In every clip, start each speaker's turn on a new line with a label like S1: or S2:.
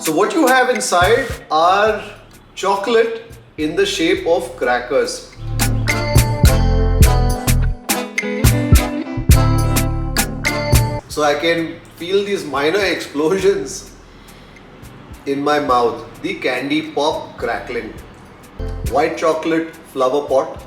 S1: So what you have inside are chocolate in the shape of crackers. So I can feel these minor explosions in my mouth. The candy pop crackling. White chocolate flower pot.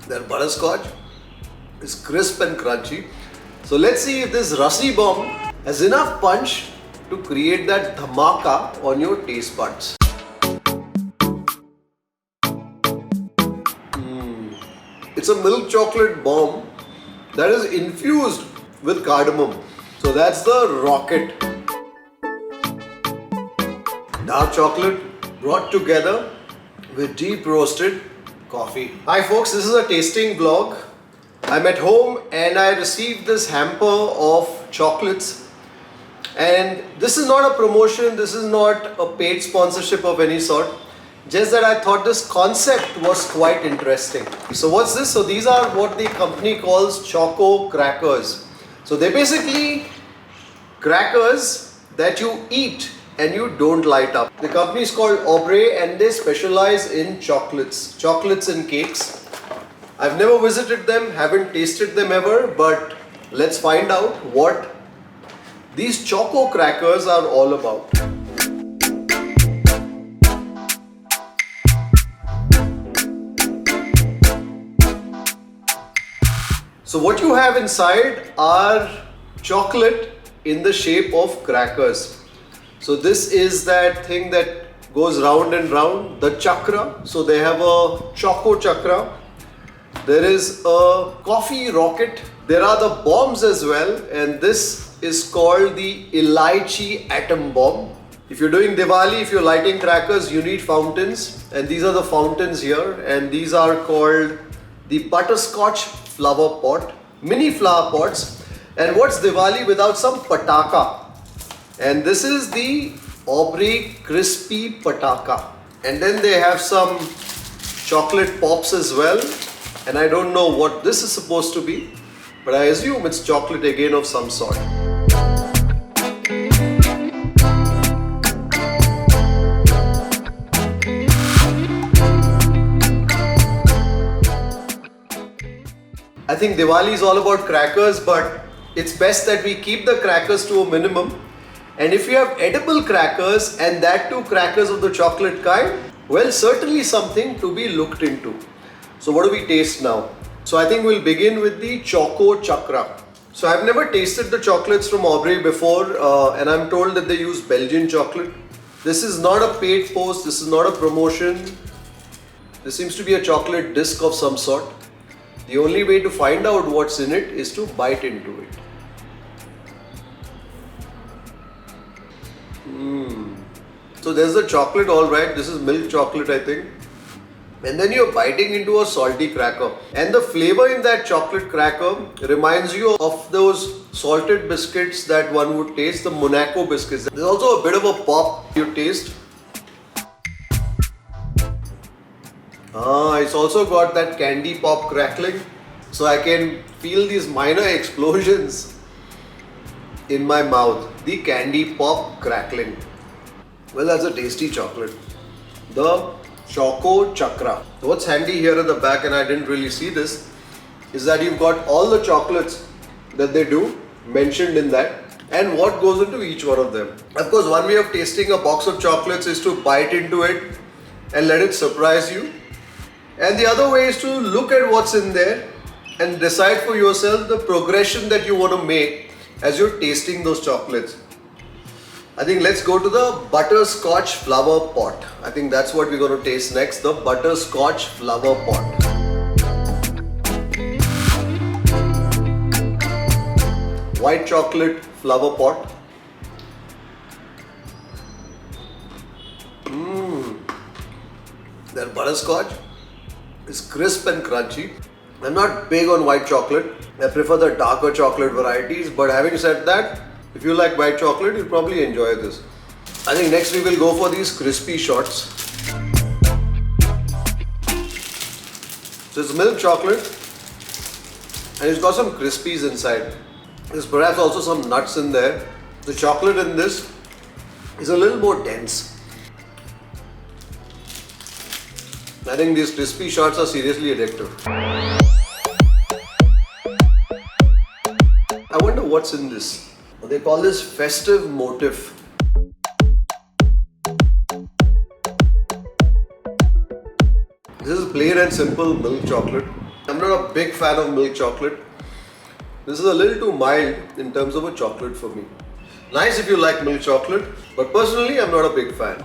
S1: That butterscotch is crisp and crunchy. So let's see if this Rusty Bomb has enough punch to create that dhamaka on your taste buds. It's a milk chocolate bomb that is infused with cardamom. So that's the rocket. Dark chocolate brought together with deep roasted coffee. Hi folks, this is a tasting vlog. I'm at home and I received this hamper of chocolates, and this is not a promotion, this is not a paid sponsorship of any sort, just that I thought this concept was quite interesting. So what's this? So these are what the company calls choco crackers. So they're basically crackers that you eat and you don't light up. The company is called Aubrey and they specialize in chocolates and cakes. I've never visited them, haven't tasted them ever, but let's find out what these choco crackers are all about. So what you have inside are chocolate in the shape of crackers. So this is that thing that goes round and round, the chakra. So they have a choco chakra. There is a coffee rocket. There are the bombs as well, and this is called the Elaichi atom bomb. If you're doing Diwali, if you're lighting crackers, you need fountains, and these are the fountains here, and these are called the butterscotch flower pot, mini flower pots. And what's Diwali without some pataka? And this is the Aubrey crispy pataka. And then they have some chocolate pops as well. And I don't know what this is supposed to be, but I assume it's chocolate again of some sort. I think Diwali is all about crackers, but it's best that we keep the crackers to a minimum. And if you have edible crackers, and that too crackers of the chocolate kind, well, certainly something to be looked into. So what do we taste now? So I think we'll begin with the Choco Chakra. So I've never tasted the chocolates from Aubrey before, and I'm told that they use Belgian chocolate. This is not a paid post, this is not a promotion. This seems to be a chocolate disc of some sort. The only way to find out what's in it is to bite into it. So there's the chocolate, alright, this is milk chocolate I think. And then you're biting into a salty cracker. And the flavor in that chocolate cracker reminds you of those salted biscuits that one would taste, the Monaco biscuits. There's also a bit of a pop you taste. It's also got that candy pop crackling. So I can feel these minor explosions in my mouth. The candy pop crackling. Well, that's a tasty chocolate. The Choco Chakra. What's handy here at the back, and I didn't really see this, is that you've got all the chocolates that they do mentioned in that and what goes into each one of them. Of course, one way of tasting a box of chocolates is to bite into it and let it surprise you. And the other way is to look at what's in there and decide for yourself the progression that you want to make as you're tasting those chocolates. I think let's go to the butterscotch flower pot. I think that's what we're going to taste next, the butterscotch flower pot. White chocolate flower pot. That butterscotch is crisp and crunchy. I'm not big on white chocolate. I prefer the darker chocolate varieties, but having said that, if you like white chocolate, you'll probably enjoy this. I think next we will go for these crispy shots. So it's milk chocolate and it's got some crispies inside. There's perhaps also some nuts in there. The chocolate in this is a little more dense. I think these crispy shots are seriously addictive. I wonder what's in this. They call this festive motif. This is plain and simple milk chocolate. I'm not a big fan of milk chocolate. This is a little too mild in terms of a chocolate for me. Nice if you like milk chocolate, but personally I'm not a big fan.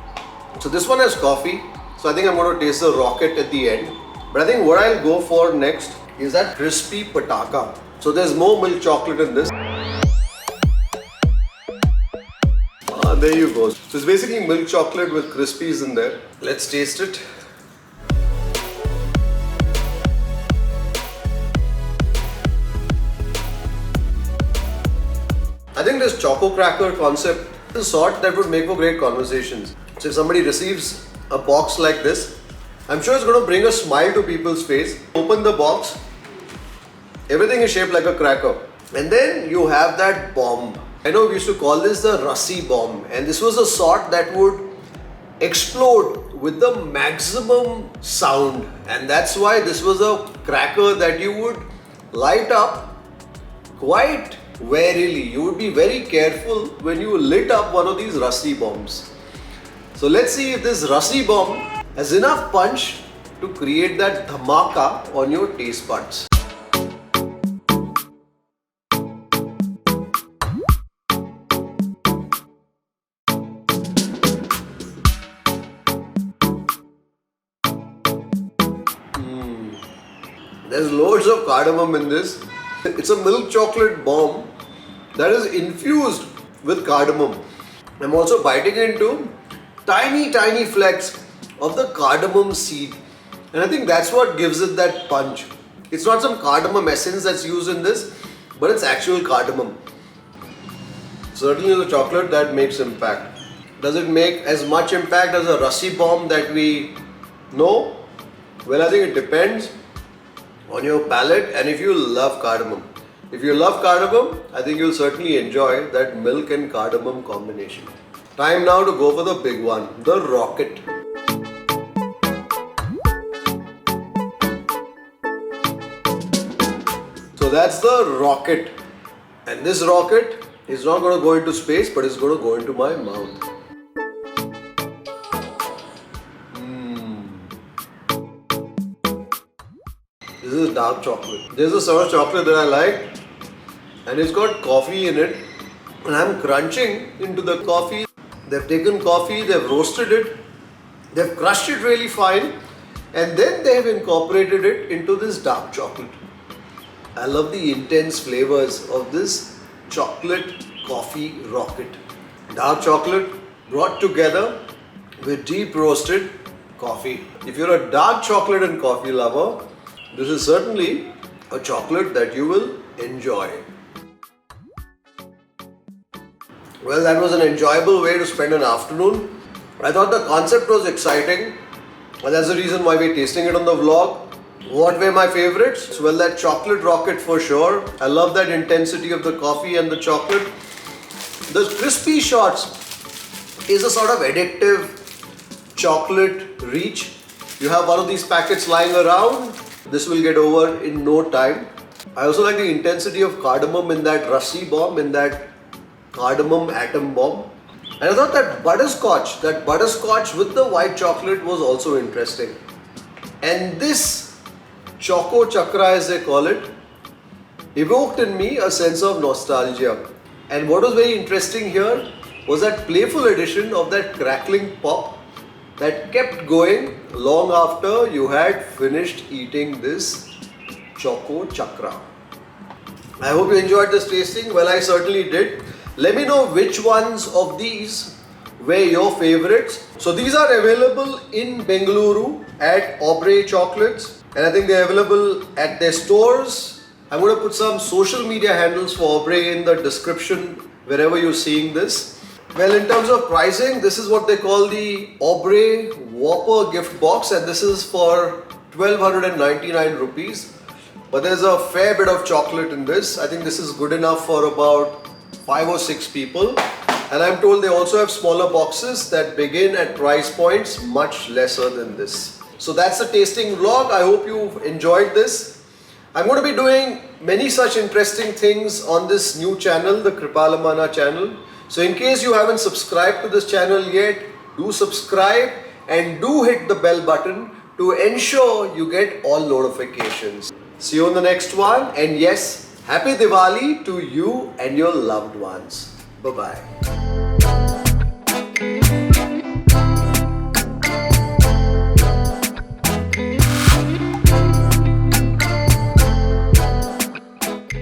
S1: So this one has coffee, so I think I'm going to taste the rocket at the end. But I think what I'll go for next is that crispy pataka. So there's more milk chocolate in this. There you go. So it's basically milk chocolate with crispies in there. Let's taste it. I think this choco cracker concept is the sort that would make for great conversations. So if somebody receives a box like this, I'm sure it's going to bring a smile to people's face. Open the box, everything is shaped like a cracker. And then you have that bomb. I know we used to call this the Rassi bomb, and this was a sort that would explode with the maximum sound, and that's why this was a cracker that you would light up quite warily. You would be very careful when you lit up one of these Rassi bombs. So let's see if this Rassi bomb has enough punch to create that dhamaka on your taste buds. There's loads of cardamom in this. It's a milk chocolate bomb that is infused with cardamom. I'm also biting into tiny flecks of the cardamom seed. And I think that's what gives it that punch. It's not some cardamom essence that's used in this, but it's actual cardamom. Certainly the chocolate that makes impact. Does it make as much impact as a Rassi bomb that we know? Well, I think it depends on your palate and if you love cardamom. If you love cardamom, I think you'll certainly enjoy that milk and cardamom combination. Time now to go for the big one, the rocket. So that's the rocket. And this rocket is not going to go into space, but it's going to go into my mouth. This is dark chocolate. This is the sort of chocolate that I like, and it's got coffee in it, and I'm crunching into the coffee. They've taken coffee, they've roasted it, they've crushed it really fine, and then they've incorporated it into this dark chocolate. I love the intense flavors of this chocolate coffee rocket. Dark chocolate brought together with deep roasted coffee. If you're a dark chocolate and coffee lover, this is certainly a chocolate that you will enjoy. Well, that was an enjoyable way to spend an afternoon. I thought the concept was exciting, and that's the reason why we're tasting it on the vlog. What were my favorites? Well, that chocolate rocket for sure. I love that intensity of the coffee and the chocolate. The crispy shots is a sort of addictive chocolate reach. You have one of these packets lying around. This will get over in no time. I also like the intensity of cardamom in that Rassi bomb, in that cardamom atom bomb. And I thought that butterscotch with the white chocolate was also interesting. And this Choco Chakra, as they call it, evoked in me a sense of nostalgia. And what was very interesting here was that playful addition of that crackling pop that kept going long after you had finished eating this Choco Chakra. I hope you enjoyed this tasting. Well, I certainly did. Let me know which ones of these were your favorites. So these are available in Bengaluru at Aubrey Chocolates, and I think they're available at their stores. I'm going to put some social media handles for Aubrey in the description wherever you're seeing this. Well, in terms of pricing, this is what they call the Aubrey Whopper gift box, and this is for 1299 rupees. but there's a fair bit of chocolate in this. I think this is good enough for about 5 or 6 people. And I'm told they also have smaller boxes that begin at price points much lesser than this. So that's the tasting vlog. I hope you've enjoyed this. I'm going to be doing many such interesting things on this new channel, the Kripalamana channel. So in case you haven't subscribed to this channel yet, do subscribe and do hit the bell button to ensure you get all notifications. See you on the next one, and yes, Happy Diwali to you and your loved ones. Bye-bye.